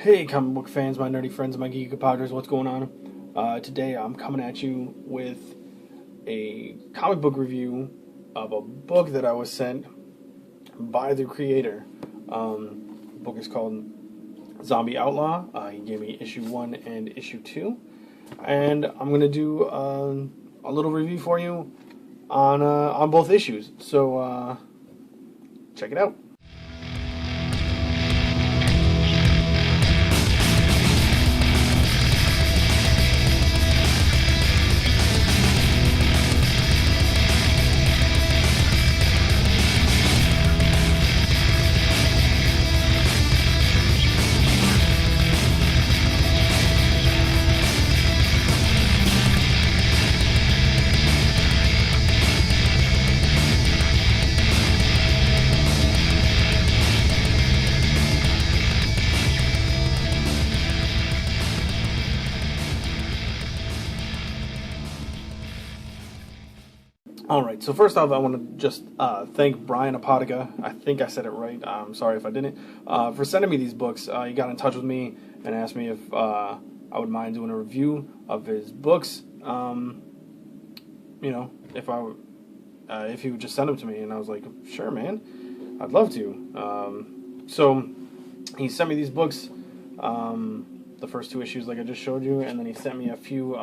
Hey, comic book fans, my nerdy friends, my geeky compadres, what's going on? Today I'm coming at you with a comic book review of a book that I was sent by the creator. The book is called Zombie Outlaw. He gave me issue 1 and issue 2. And I'm going to do a little review for you on both issues. So check it out. Alright, so first off, I want to just thank Brian Apotica. I think I said it right. I'm sorry if I didn't. For sending me these books. He got in touch with me and asked me if I would mind doing a review of his books. If he would just send them to me. And I was like, sure, man. I'd love to. So he sent me these books, the first 2 issues like I just showed you. And then he sent me a few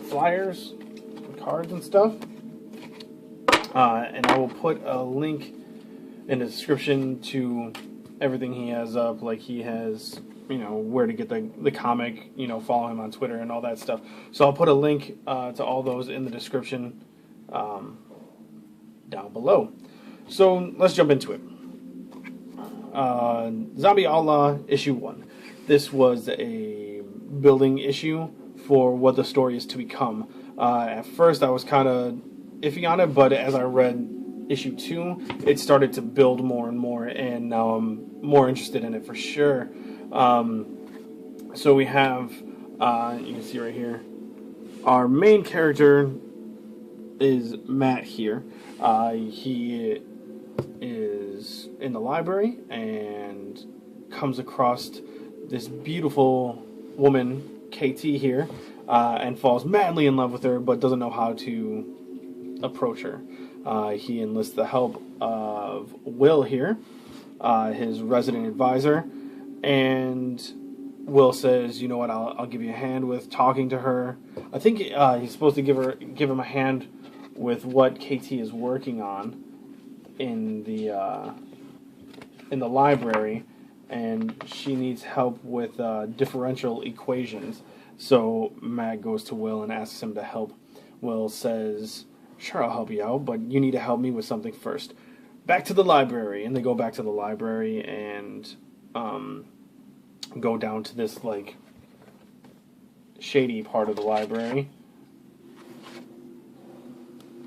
flyers, cards and stuff, and I will put a link in the description to everything he has up. Like he has, where to get the comic, follow him on Twitter and all that stuff. So I'll put a link to all those in the description down below. So let's jump into it. Zombie Outlaw issue 1. This was a building issue for what the story is to become. At first I was kind of iffy on it, but as I read issue 2, it started to build more and more, and now I'm more interested in it for sure. So we have, you can see right here, our main character is Matt here. He is in the library and comes across this beautiful woman, KT here, and falls madly in love with her, but doesn't know how to approach her. He enlists the help of Will here, his resident advisor, and Will says, "You know what? I'll give you a hand with talking to her." I think he's supposed to give him a hand with what KT is working on in the library, and she needs help with differential equations. So Matt goes to Will and asks him to help. Will says, "Sure, I'll help you out, but you need to help me with something first." Back to the library, and they go back to the library and go down to this shady part of the library.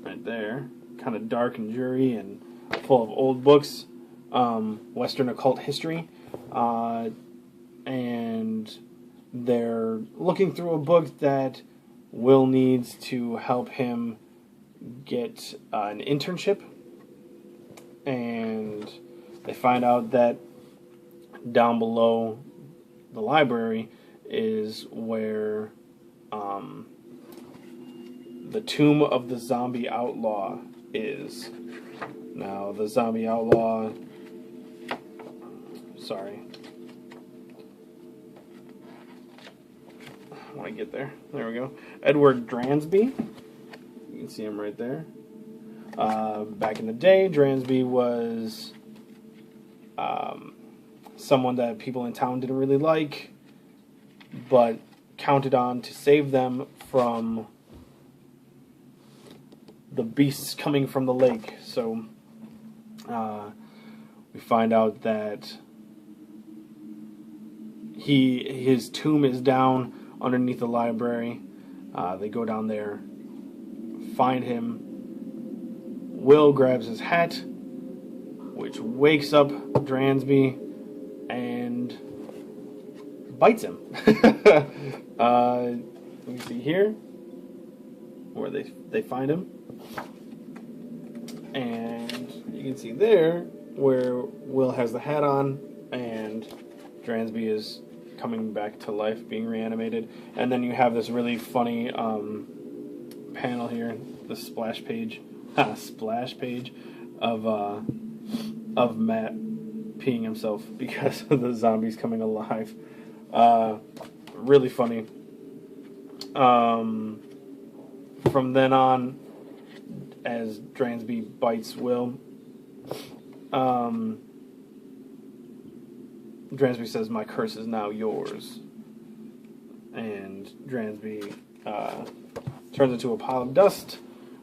Right there, kind of dark and dreary and full of old books, Western occult history, and they're looking through a book that Will needs to help him get an internship, and they find out that down below the library is where the tomb of the zombie outlaw is. Now, the zombie outlaw, sorry, when I get there. There we go. Edward Dransby. You can see him right there. Back in the day, Dransby was someone that people in town didn't really like, but counted on to save them from the beasts coming from the lake. So we find out that his tomb is down underneath the library. They go down there, find him. Will grabs his hat, which wakes up Dransby and bites him. Let me see here where they find him, and you can see there where Will has the hat on, and Dransby is coming back to life, being reanimated, and then you have this really funny panel here, the splash page of Matt peeing himself because of the zombies coming alive. Really funny. From then on, as Dransby bites Will, Dransby says, "My curse is now yours." And Dransby turns into a pile of dust.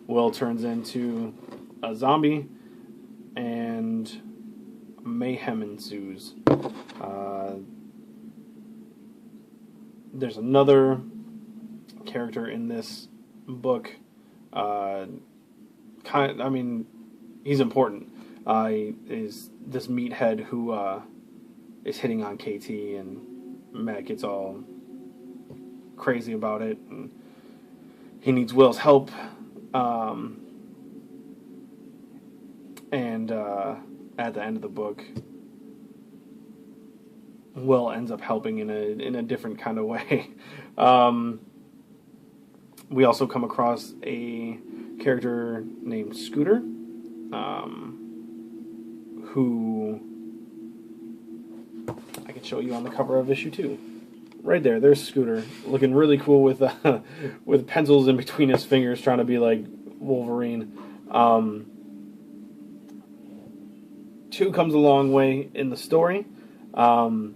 Will turns into a zombie, and mayhem ensues. There's another character in this book. He's important. Is this meathead who is hitting on KT, and Matt gets all crazy about it, and he needs Will's help. At the end of the book, Will ends up helping in a different kind of way. We also come across a character named Scooter, who I can show you on the cover of issue 2. Right there, there's Scooter, looking really cool with pencils in between his fingers, trying to be like Wolverine. 2 comes a long way in the story, kind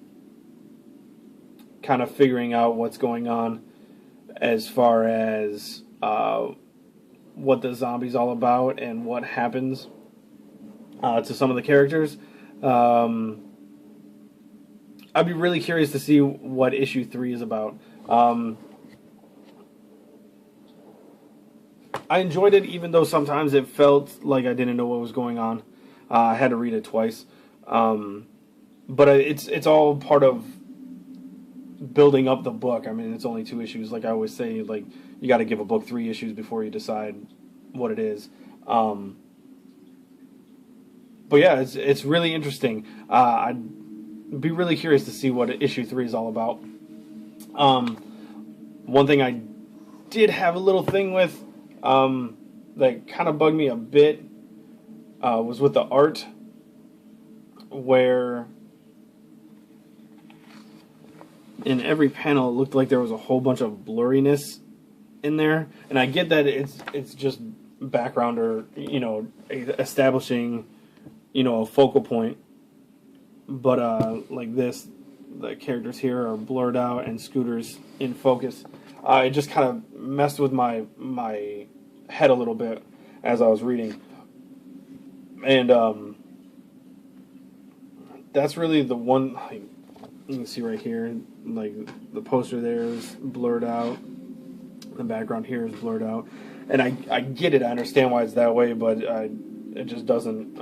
of figuring out what's going on as far as what the zombie's all about and what happens to some of the characters. I'd be really curious to see what issue 3 is about. I enjoyed it, even though sometimes it felt like I didn't know what was going on. I had to read it twice. But it's all part of building up the book. I mean, it's only 2 issues. Like I always say, like, you got to give a book 3 issues before you decide what it is. But yeah, it's really interesting. I'd be really curious to see what issue 3 is all about. One thing I did have a little thing with that kind of bugged me a bit was with the art, where in every panel it looked like there was a whole bunch of blurriness in there. And I get that it's just background, or establishing a focal point. But like this, the characters here are blurred out and Scooter's in focus. It just kind of messed with my head a little bit as I was reading. And that's really the one, like, you can see right here, like the poster there is blurred out, the background here is blurred out, and I get it, I understand why it's that way, but it just doesn't,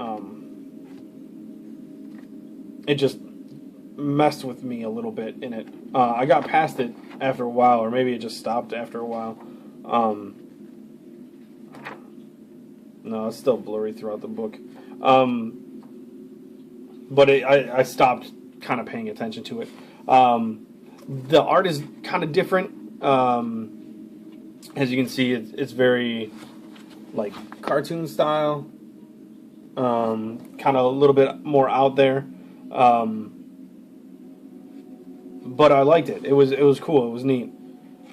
it just messed with me a little bit in it. I got past it after a while, or maybe it just stopped after a while. No, it's still blurry throughout the book. But I stopped kind of paying attention to it. The art is kind of different. As you can see, it's very like cartoon style. Kind of a little bit more out there. But I liked it. It was cool. It was neat.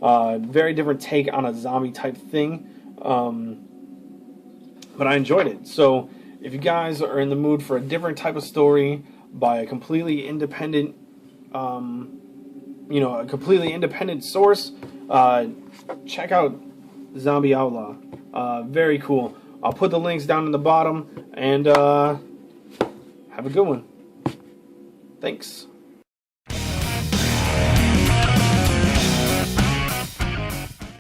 Very different take on a zombie type thing. But I enjoyed it. So if you guys are in the mood for a different type of story by a completely independent, a completely independent source, check out Zombie Outlaw. Very cool. I'll put the links down in the bottom, and have a good one. Thanks.